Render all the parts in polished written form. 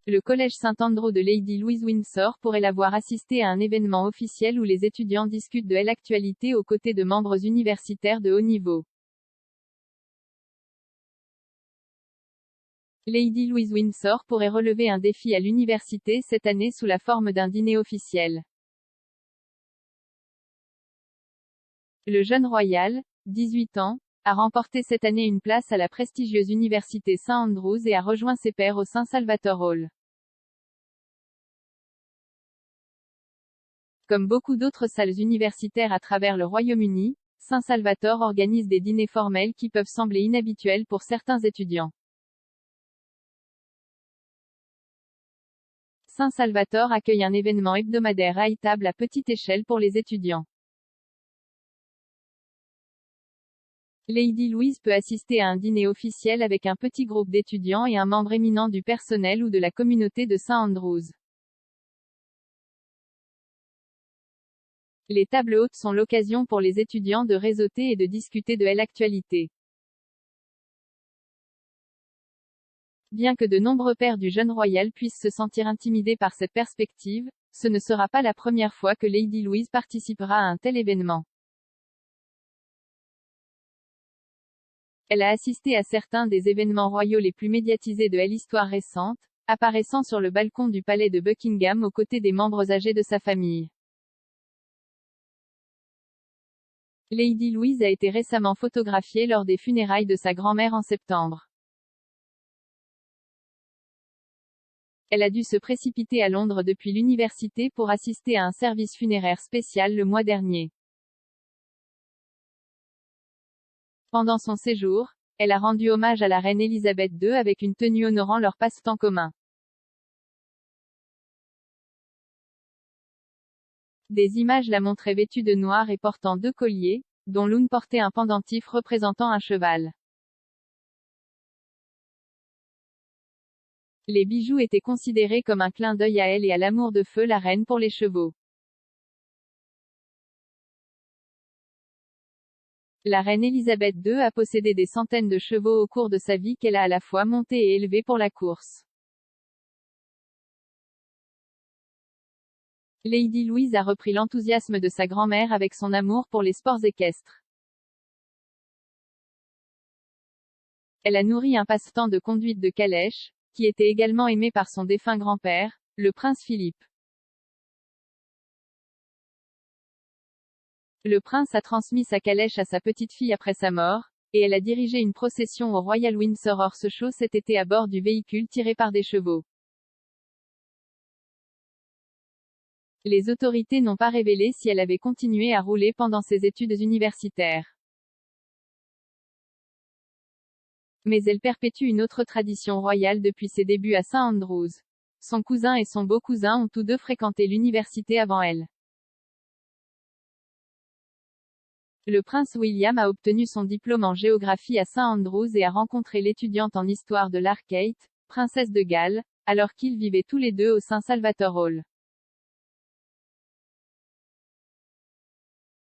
Le collège Saint-Andrew de Lady Louise Windsor pourrait l'avoir assisté à un événement officiel où les étudiants discutent de l'actualité aux côtés de membres universitaires de haut niveau. Lady Louise Windsor pourrait relever un défi à l'université cette année sous la forme d'un dîner officiel. Le jeune royal, 18 ans, a remporté cette année une place à la prestigieuse université St Andrews et a rejoint ses pairs au St Salvator Hall. Comme beaucoup d'autres salles universitaires à travers le Royaume-Uni, St Salvator organise des dîners formels qui peuvent sembler inhabituels pour certains étudiants. St Salvator accueille un événement hebdomadaire à table à petite échelle pour les étudiants. Lady Louise peut assister à un dîner officiel avec un petit groupe d'étudiants et un membre éminent du personnel ou de la communauté de St Andrews. Les tables hautes sont l'occasion pour les étudiants de réseauter et de discuter de l'actualité. Bien que de nombreux pairs du jeune royal puissent se sentir intimidés par cette perspective, ce ne sera pas la première fois que Lady Louise participera à un tel événement. Elle a assisté à certains des événements royaux les plus médiatisés de l'histoire récente, apparaissant sur le balcon du palais de Buckingham aux côtés des membres âgés de sa famille. Lady Louise a été récemment photographiée lors des funérailles de sa grand-mère en septembre. Elle a dû se précipiter à Londres depuis l'université pour assister à un service funéraire spécial le mois dernier. Pendant son séjour, elle a rendu hommage à la reine Elisabeth II avec une tenue honorant leur passe-temps commun. Des images la montraient vêtue de noir et portant 2 colliers, dont l'une portait un pendentif représentant un cheval. Les bijoux étaient considérés comme un clin d'œil à elle et à l'amour de feu la reine pour les chevaux. La reine Elisabeth II a possédé des centaines de chevaux au cours de sa vie qu'elle a à la fois montés et élevés pour la course. Lady Louise a repris l'enthousiasme de sa grand-mère avec son amour pour les sports équestres. Elle a nourri un passe-temps de conduite de calèche, qui était également aimé par son défunt grand-père, le prince Philippe. Le prince a transmis sa calèche à sa petite-fille après sa mort, et elle a dirigé une procession au Royal Windsor Horse Show cet été à bord du véhicule tiré par des chevaux. Les autorités n'ont pas révélé si elle avait continué à rouler pendant ses études universitaires. Mais elle perpétue une autre tradition royale depuis ses débuts à St Andrews. Son cousin et son beau-cousin ont tous deux fréquenté l'université avant elle. Le prince William a obtenu son diplôme en géographie à St Andrews et a rencontré l'étudiante en histoire de l'art Kate, princesse de Galles, alors qu'ils vivaient tous les deux au St Salvator Hall.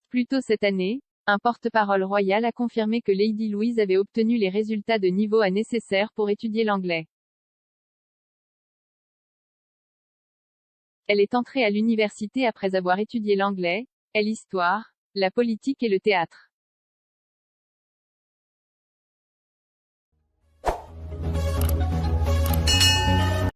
Plus tôt cette année, un porte-parole royal a confirmé que Lady Louise avait obtenu les résultats de niveau A nécessaires pour étudier l'anglais. Elle est entrée à l'université après avoir étudié l'anglais, l'histoire, la politique et le théâtre.